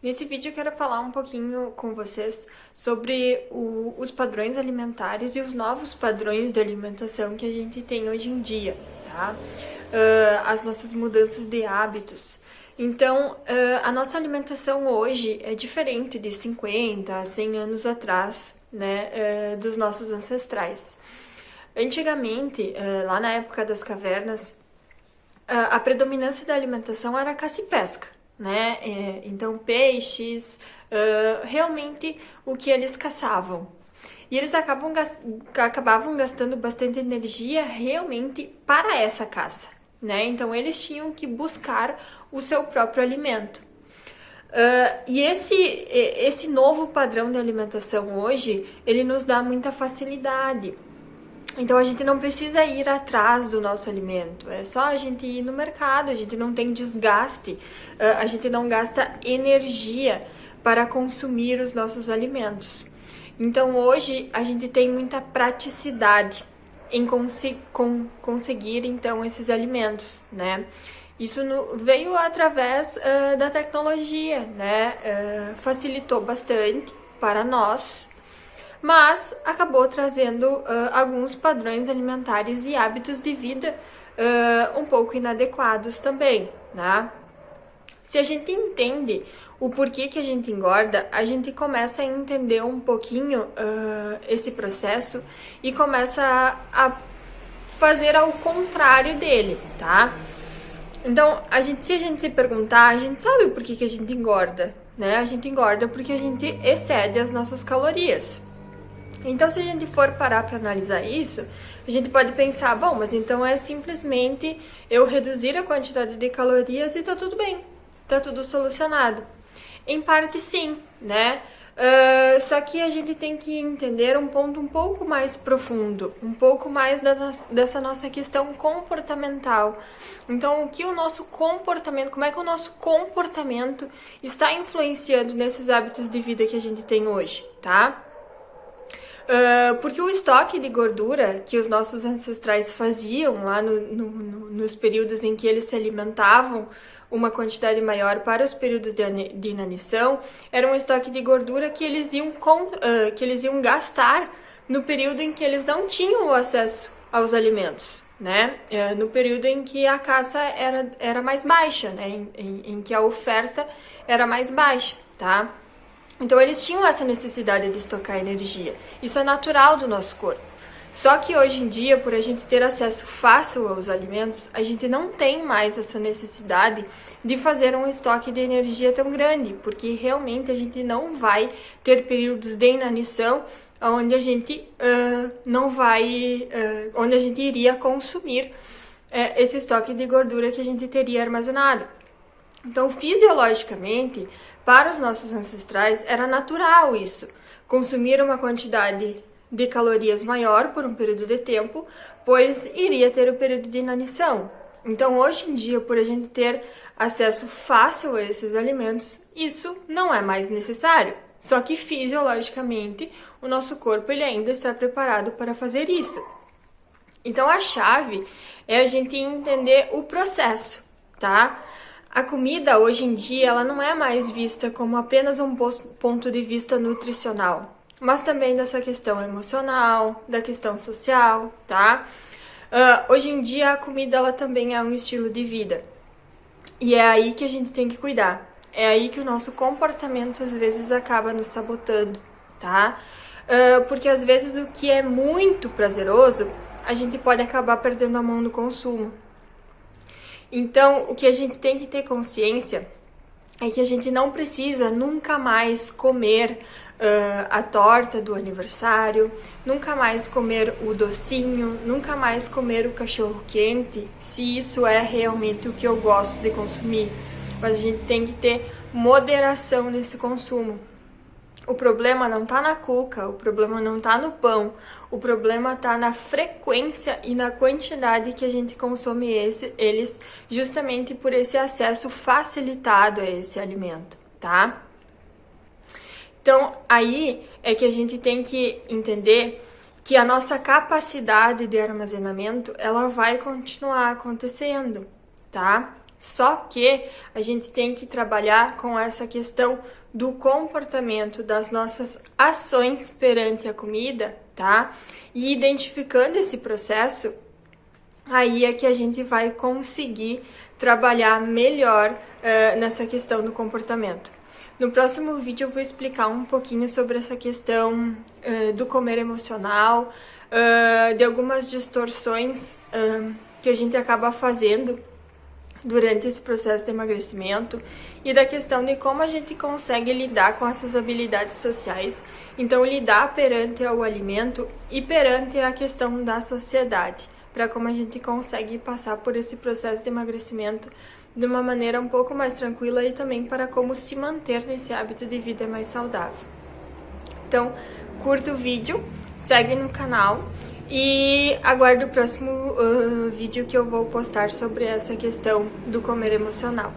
Nesse vídeo eu quero falar um pouquinho com vocês sobre os padrões alimentares e os novos padrões de alimentação que a gente tem hoje em dia, tá? As nossas mudanças de hábitos. Então, a nossa alimentação hoje é diferente de 50 a 100 anos atrás, né, dos nossos ancestrais. Antigamente, lá na época das cavernas, a predominância da alimentação era caça e pesca, né? Então, peixes, realmente o que eles caçavam. E eles acabavam gastando bastante energia realmente para essa caça, né? Então, eles tinham que buscar o seu próprio alimento. E esse novo padrão de alimentação hoje, ele nos dá muita facilidade. Então a gente não precisa ir atrás do nosso alimento, é só a gente ir no mercado, a gente não tem desgaste, a gente não gasta energia para consumir os nossos alimentos. Então hoje a gente tem muita praticidade em conseguir então esses alimentos, né? Isso veio através da tecnologia, né? Facilitou bastante para nós, mas acabou trazendo alguns padrões alimentares e hábitos de vida um pouco inadequados também, né? Se a gente entende o porquê que a gente engorda, a gente começa a entender um pouquinho esse processo e começa a fazer ao contrário dele, tá? Então, se a gente se perguntar, a gente sabe por que a gente engorda, né? A gente engorda porque a gente excede as nossas calorias. Então, se a gente for parar para analisar isso, a gente pode pensar, bom, mas então é simplesmente eu reduzir a quantidade de calorias e tá tudo bem, tá tudo solucionado. Em parte sim, né? Só que a gente tem que entender um ponto um pouco mais profundo, um pouco mais dessa nossa questão comportamental. Então, como é que o nosso comportamento está influenciando nesses hábitos de vida que a gente tem hoje, tá? Porque o estoque de gordura que os nossos ancestrais faziam lá nos períodos em que eles se alimentavam uma quantidade maior para os períodos de inanição, era um estoque de gordura que eles iam gastar no período em que eles não tinham o acesso aos alimentos, né? No período em que a caça era mais baixa, né? Em que a oferta era mais baixa, tá? Então eles tinham essa necessidade de estocar energia. Isso é natural do nosso corpo. Só que hoje em dia, por a gente ter acesso fácil aos alimentos, a gente não tem mais essa necessidade de fazer um estoque de energia tão grande, porque realmente a gente não vai ter períodos de inanição onde a gente onde a gente iria consumir esse estoque de gordura que a gente teria armazenado. Então, fisiologicamente, para os nossos ancestrais, era natural isso, consumir uma quantidade de calorias maior por um período de tempo, pois iria ter o período de inanição. Então, hoje em dia, por a gente ter acesso fácil a esses alimentos, isso não é mais necessário. Só que fisiologicamente, o nosso corpo ele ainda está preparado para fazer isso. Então, a chave é a gente entender o processo, tá? A comida, hoje em dia, ela não é mais vista como apenas um ponto de vista nutricional, mas também dessa questão emocional, da questão social, tá? Hoje em dia, a comida, ela também é um estilo de vida. E é aí que a gente tem que cuidar. É aí que o nosso comportamento, às vezes, acaba nos sabotando, tá? Porque, às vezes, o que é muito prazeroso, a gente pode acabar perdendo a mão no consumo. Então, o que a gente tem que ter consciência é que a gente não precisa nunca mais comer a torta do aniversário, nunca mais comer o docinho, nunca mais comer o cachorro quente, se isso é realmente o que eu gosto de consumir. Mas a gente tem que ter moderação nesse consumo. O problema não tá na cuca, o problema não tá no pão, o problema tá na frequência e na quantidade que a gente consome eles, justamente por esse acesso facilitado a esse alimento, tá? Então, aí é que a gente tem que entender que a nossa capacidade de armazenamento, ela vai continuar acontecendo, tá? Só que a gente tem que trabalhar com essa questão do comportamento, das nossas ações perante a comida, tá? E identificando esse processo, aí é que a gente vai conseguir trabalhar melhor nessa questão do comportamento. No próximo vídeo eu vou explicar um pouquinho sobre essa questão do comer emocional, de algumas distorções que a gente acaba fazendo durante esse processo de emagrecimento e da questão de como a gente consegue lidar com essas habilidades sociais. Então, lidar perante o alimento e perante a questão da sociedade, para como a gente consegue passar por esse processo de emagrecimento de uma maneira um pouco mais tranquila e também para como se manter nesse hábito de vida mais saudável. Então, curta o vídeo, segue no canal e aguarde o próximo vídeo que eu vou postar sobre essa questão do comer emocional.